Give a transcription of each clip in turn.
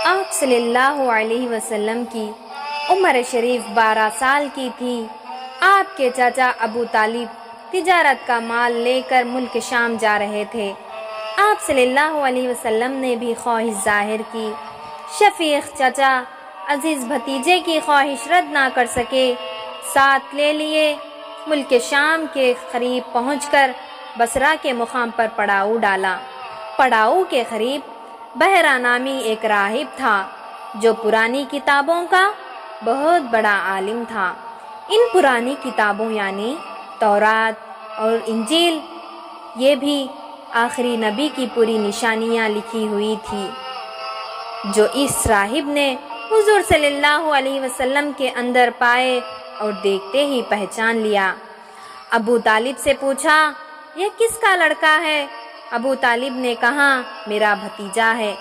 آپ صلی اللہ علیہ وسلم کی عمر شریف 12 سال کی تھی۔ آپ کے چچا ابو طالب تجارت کا مال لے کر ملک شام جا رہے تھے۔ آپ صلی اللہ علیہ وسلم نے بھی خواہش ظاہر کی۔ شفیق چچا عزیز بھتیجے کی خواہش رد نہ کر سکے، ساتھ لے لیے۔ ملک شام کے قریب پہنچ کر بصرہ کے مقام پر پڑاؤ ڈالا۔ پڑاؤ کے قریب بحرہ نامی ایک راہب تھا جو پرانی کتابوں کا بہت بڑا عالم تھا۔ ان پرانی کتابوں یعنی تورات اور انجیل، یہ بھی آخری نبی کی پوری نشانیاں لکھی ہوئی تھی، جو اس راہب نے حضور صلی اللہ علیہ وسلم کے اندر پائے اور دیکھتے ہی پہچان لیا۔ ابو طالب سے پوچھا، یہ کس کا لڑکا ہے؟ ابو طالب نے کہا، میرا بھتیجا ہے۔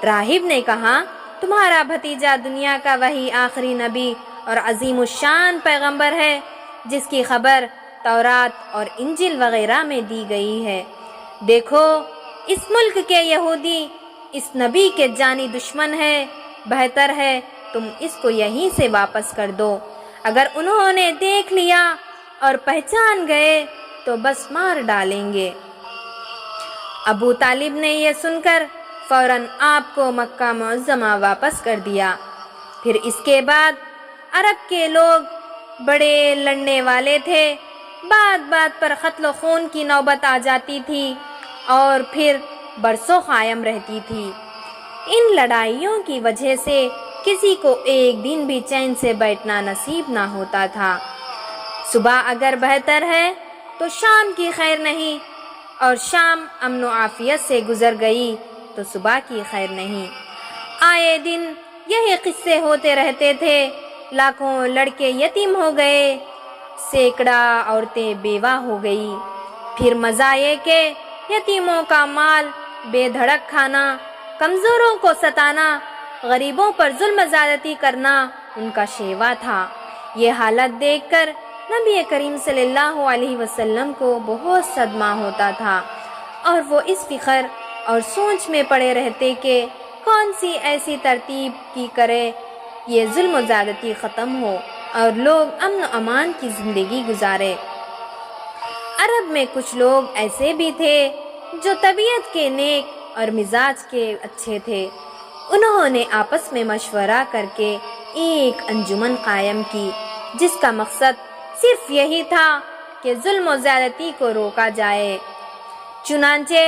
راہب نے کہا، تمہارا بھتیجا دنیا کا وہی آخری نبی اور عظیم الشان پیغمبر ہے جس کی خبر تورات اور انجیل وغیرہ میں دی گئی ہے۔ دیکھو، اس ملک کے یہودی اس نبی کے جانی دشمن ہے، بہتر ہے تم اس کو یہیں سے واپس کر دو۔ اگر انہوں نے دیکھ لیا اور پہچان گئے تو بس مار ڈالیں گے۔ ابو طالب نے یہ سن کر فوراً آپ کو مکہ معظمہ واپس کر دیا۔ پھر اس کے بعد عرب کے لوگ بڑے لڑنے والے تھے، بات بات پر قتل و خون کی نوبت آ جاتی تھی اور پھر برسوں قائم رہتی تھی۔ ان لڑائیوں کی وجہ سے کسی کو ایک دن بھی چین سے بیٹھنا نصیب نہ ہوتا تھا۔ صبح اگر بہتر ہے تو شام کی خیر نہیں، اور شام امن و عافیت سے گزر گئی تو صبح کی خیر نہیں۔ آئے دن یہی قصے ہوتے رہتے تھے۔ لاکھوں لڑکے یتیم ہو گئے، سینکڑا عورتیں بیوہ ہو گئی۔ پھر مزہ یہ کہ یتیموں کا مال بے دھڑک کھانا، کمزوروں کو ستانا، غریبوں پر ظلم زیادتی کرنا ان کا شیوا تھا۔ یہ حالت دیکھ کر نبی کریم صلی اللہ علیہ وسلم کو بہت صدمہ ہوتا تھا، اور وہ اس فکر اور سوچ میں پڑے رہتے کہ کون سی ایسی ترتیب کی کرے یہ ظلم و زیادتی ختم ہو اور لوگ امن و امان کی زندگی گزارے۔ عرب میں کچھ لوگ ایسے بھی تھے جو طبیعت کے نیک اور مزاج کے اچھے تھے۔ انہوں نے آپس میں مشورہ کر کے ایک انجمن قائم کی جس کا مقصد صرف یہی تھا کہ ظلم و زیادتی کو روکا جائے۔ چنانچہ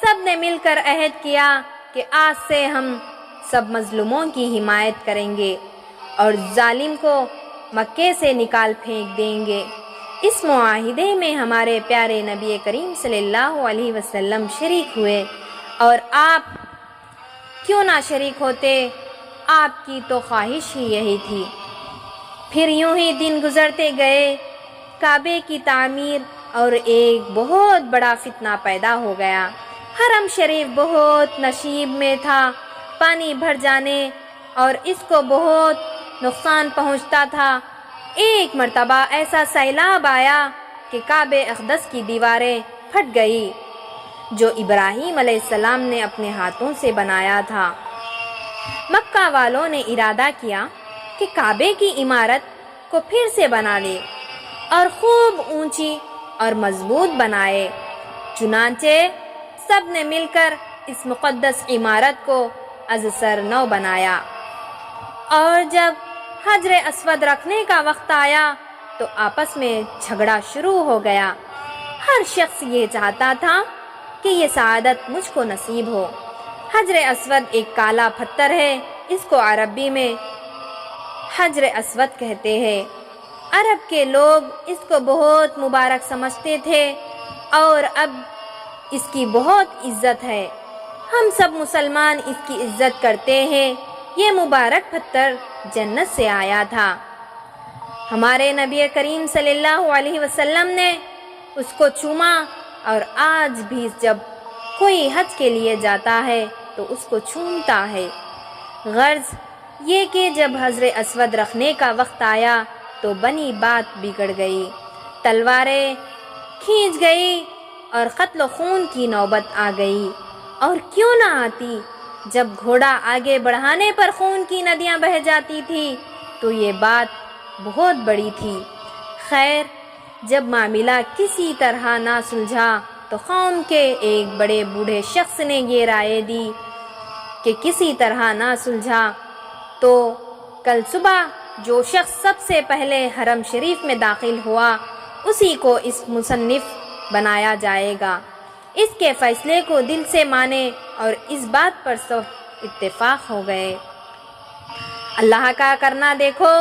سب نے مل کر عہد کیا کہ آج سے ہم سب مظلوموں کی حمایت کریں گے اور ظالم کو مکے سے نکال پھینک دیں گے۔ اس معاہدے میں ہمارے پیارے نبی کریم صلی اللہ علیہ وسلم شریک ہوئے، اور آپ کیوں نہ شریک ہوتے، آپ کی تو خواہش ہی یہی تھی۔ پھر یوں ہی دن گزرتے گئے، کعبے کی تعمیر اور ایک بہت بڑا فتنہ پیدا ہو گیا۔ حرم شریف بہت نشیب میں تھا، پانی بھر جانے اور اس کو بہت نقصان پہنچتا تھا۔ ایک مرتبہ ایسا سیلاب آیا کہ کعبہ اقدس کی دیواریں پھٹ گئی جو ابراہیم علیہ السلام نے اپنے ہاتھوں سے بنایا تھا۔ مکہ والوں نے ارادہ کیا کہ کعبے کی عمارت کو پھر سے بنا لے اور خوب اونچی اور مضبوط بنائے۔ چنانچہ سب نے مل کر اس مقدس عمارت کو از سر نو بنایا، اور جب حجر اسود رکھنے کا وقت آیا تو آپس میں جھگڑا شروع ہو گیا۔ ہر شخص یہ چاہتا تھا کہ یہ سعادت مجھ کو نصیب ہو۔ حجر اسود ایک کالا پتھر ہے، اس کو عربی میں حجر اسود کہتے ہیں۔ عرب کے لوگ اس کو بہت مبارک سمجھتے تھے اور اب اس کی بہت عزت ہے۔ ہم سب مسلمان اس کی عزت کرتے ہیں۔ یہ مبارک پتھر جنت سے آیا تھا۔ ہمارے نبی کریم صلی اللہ علیہ وسلم نے اس کو چوما، اور آج بھی جب کوئی حج کے لیے جاتا ہے تو اس کو چومتا ہے۔ غرض یہ کہ جب حجر اسود رکھنے کا وقت آیا تو بنی بات بگڑ گئی، تلواریں کھینچ گئی اور قتل و خون کی نوبت آ گئی، اور کیوں نہ آتی جب گھوڑا آگے بڑھانے پر خون کی ندیاں بہہ جاتی تھی تو یہ بات بہت بڑی تھی۔ خیر، جب معاملہ کسی طرح نہ سلجھا تو قوم کے ایک بڑے بوڑھے شخص نے یہ رائے دی کہ کسی طرح نہ سلجھا تو کل صبح جو شخص سب سے پہلے حرم شریف میں داخل ہوا اسی کو اس مصنف بنایا جائے گا۔ اس کے فیصلے کو دل سے مانے اور اس بات پر سب اتفاق ہو گئے۔ اللہ کا کرنا دیکھو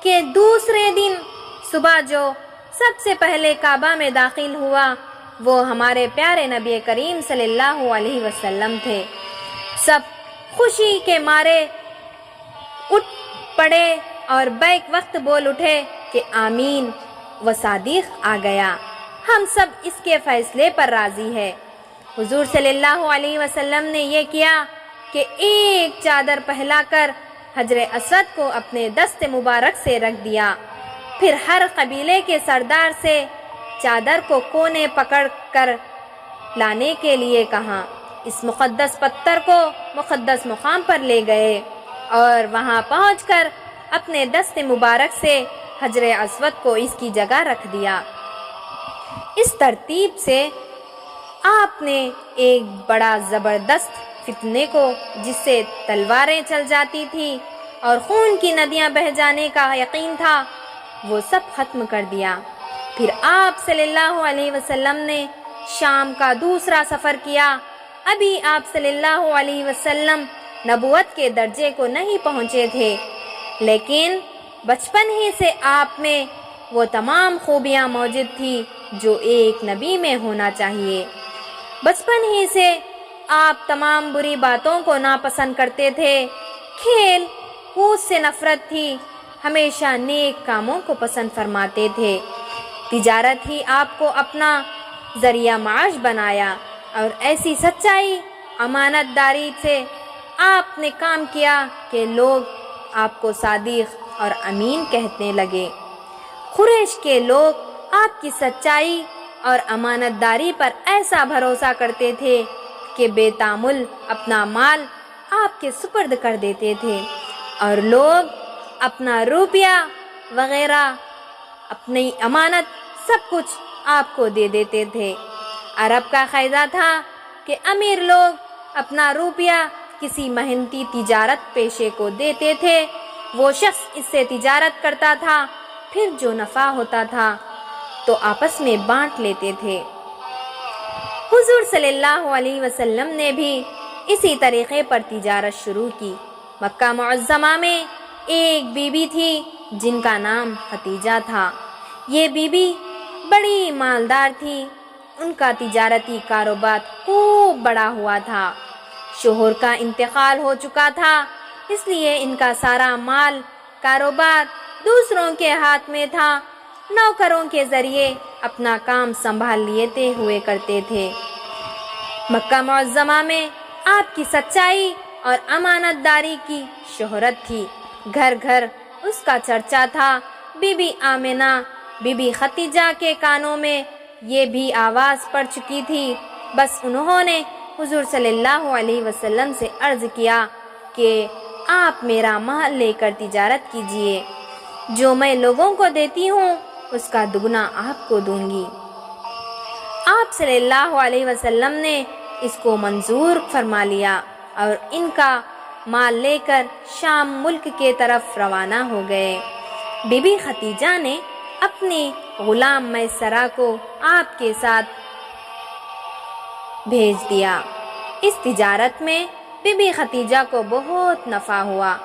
کہ دوسرے دن صبح جو سب سے پہلے کعبہ میں داخل ہوا وہ ہمارے پیارے نبی کریم صلی اللہ علیہ وسلم تھے۔ سب خوشی کے مارے اٹھ پڑے اور بیک وقت بول اٹھے کہ آمین و صادق آ گیا، ہم سب اس کے فیصلے پر راضی ہے۔ حضور صلی اللہ علیہ وسلم نے یہ کیا کہ ایک چادر پھیلا کر حجر اسود کو اپنے دست مبارک سے رکھ دیا، پھر ہر قبیلے کے سردار سے چادر کو کونے پکڑ کر لانے کے لیے کہا۔ اس مقدس پتھر کو مقدس مقام پر لے گئے اور وہاں پہنچ کر اپنے دست مبارک سے حجر اسود کو اس کی جگہ رکھ دیا۔ اس ترتیب سے آپ نے ایک بڑا زبردست فتنے کو جس سے تلواریں چل جاتی تھی اور خون کی ندیاں بہہ جانے کا یقین تھا وہ سب ختم کر دیا۔ پھر آپ صلی اللہ علیہ وسلم نے شام کا دوسرا سفر کیا۔ ابھی آپ صلی اللہ علیہ وسلم نبوت کے درجے کو نہیں پہنچے تھے، لیکن بچپن ہی سے آپ میں وہ تمام خوبیاں موجود تھی جو ایک نبی میں ہونا چاہیے۔ بچپن ہی سے آپ تمام بری باتوں کو ناپسند کرتے تھے، کھیل کود سے نفرت تھی، ہمیشہ نیک کاموں کو پسند فرماتے تھے۔ تجارت ہی آپ کو اپنا ذریعہ معاش بنایا اور ایسی سچائی امانت داری سے آپ نے کام کیا کہ لوگ آپ کو صادق اور امین کہنے لگے۔ قریش کے لوگ آپ کی سچائی اور امانت داری پر ایسا بھروسہ کرتے تھے کہ بے تامل اپنا مال آپ کے سپرد کر دیتے تھے اور لوگ اپنا روپیہ وغیرہ اپنی امانت سب کچھ آپ کو دے دیتے تھے۔ عرب کا قاعدہ تھا کہ امیر لوگ اپنا روپیہ کسی محنتی تجارت پیشے کو دیتے تھے، وہ شخص اس سے تجارت کرتا تھا، پھر جو نفع ہوتا تھا تو آپس میں بانٹ لیتے تھے۔ حضور صلی اللہ علیہ وسلم نے بھی اسی طریقے پر تجارت شروع کی۔ مکہ معظمہ میں ایک بی بی تھی جن کا نام خدیجہ تھا۔ یہ بی بی بڑی مالدار تھی، ان کا تجارتی کاروبار خوب بڑا ہوا تھا۔ شوہر کا انتقال ہو چکا تھا، اس لیے ان کا سارا مال کاروبار دوسروں کے ہاتھ میں تھا، نوکروں کے ذریعے اپنا کام سنبھال لیتے ہوئے کرتے تھے۔ مکہ معظمہ میں آپ کی سچائی اور امانت داری کی شہرت تھی، گھر گھر اس کا چرچا تھا۔ بی بی آمنہ بی بی خدیجہ کے کانوں میں یہ بھی آواز پڑ چکی تھی، بس انہوں نے حضور صلی اللہ علیہ وسلم سے عرض کیا کہ آپ میرا مال لے کر تجارت کیجئے، جو میں لوگوں کو دیتی ہوں اس کا دگنا آپ کو دوں گی۔ آپ صلی اللہ علیہ وسلم نے اس کو منظور فرما لیا اور ان کا مال لے کر شام ملک کے طرف روانہ ہو گئے۔ بی بی خدیجہ نے اپنی غلام میسرہ کو آپ کے ساتھ بھیج دیا۔ اس تجارت میں بی بی خدیجہ کو بہت نفع ہوا،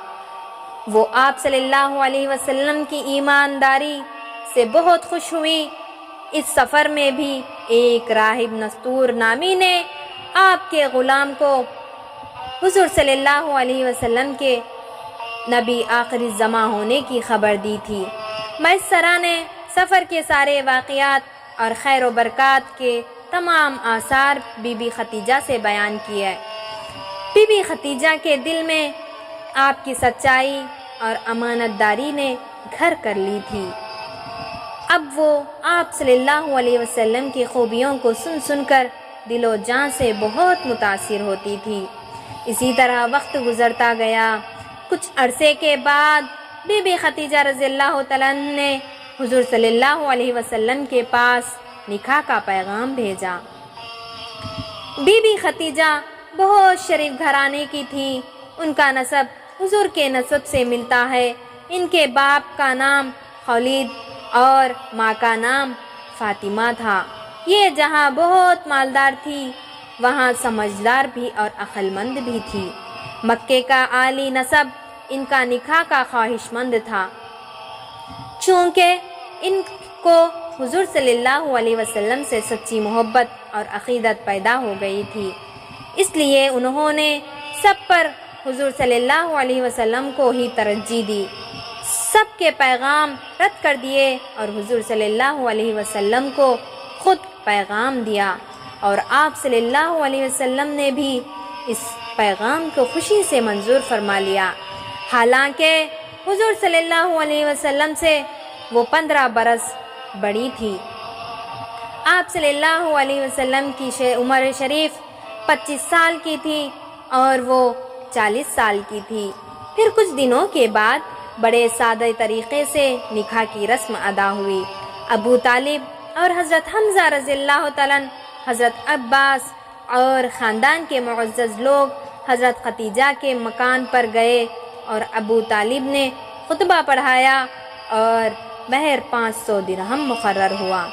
وہ آپ صلی اللہ علیہ وسلم کی ایمانداری سے بہت خوش ہوئی۔ اس سفر میں بھی ایک راہب نستور نامی نے آپ کے غلام کو حضور صلی اللہ علیہ وسلم کے نبی آخر الزماں ہونے کی خبر دی تھی۔ میسرہ نے سفر کے سارے واقعات اور خیر و برکات کے تمام آثار بی بی خدیجہ سے بیان کیے۔ بی بی خدیجہ کے دل میں آپ کی سچائی اور امانت داری نے گھر کر لی تھی۔ اب وہ آپ صلی اللہ علیہ وسلم کی خوبیوں کو سن سن کر دل و جان سے بہت متاثر ہوتی تھی۔ اسی طرح وقت گزرتا گیا۔ کچھ عرصے کے بعد بی بی خدیجہ رضی اللہ تعالیٰ عنہ نے حضور صلی اللہ علیہ وسلم کے پاس نکاح کا پیغام بھیجا۔ بی بی خدیجہ بہت شریف گھرانے کی تھی۔ ان کا نسب حضور کے نسب سے ملتا ہے۔ ان کے باپ کا نام خولید اور ماں کا نام فاطمہ تھا۔ یہ جہاں بہت مالدار تھی، وہاں سمجھدار بھی اور عقل مند بھی تھی۔ مکے کا عالی نسب ان کا نکاح کا خواہش مند تھا۔ چونکہ ان کو حضور صلی اللہ علیہ وسلم سے سچی محبت اور عقیدت پیدا ہو گئی تھی، اس لیے انہوں نے سب پر حضور صلی اللہ علیہ وسلم کو ہی ترجیح دی، سب کے پیغام رد کر دیے اور حضور صلی اللہ علیہ وسلم کو خود پیغام دیا، اور آپ صلی اللہ علیہ وسلم نے بھی اس پیغام کو خوشی سے منظور فرما لیا۔ حالانکہ حضور صلی اللہ علیہ وسلم سے وہ 15 برس بڑی تھی۔ آپ صلی اللہ علیہ وسلم کی عمر شریف 25 سال کی تھی اور وہ 40 سال کی تھی۔ پھر کچھ دنوں کے بعد بڑے سادہ طریقے سے نکاح کی رسم ادا ہوئی۔ ابو طالب اور حضرت حمزہ رضی اللہ تعالیٰ، حضرت عباس اور خاندان کے معزز لوگ حضرت خدیجہ کے مکان پر گئے اور ابو طالب نے خطبہ پڑھایا اور مہر 500 درہم مقرر ہوا۔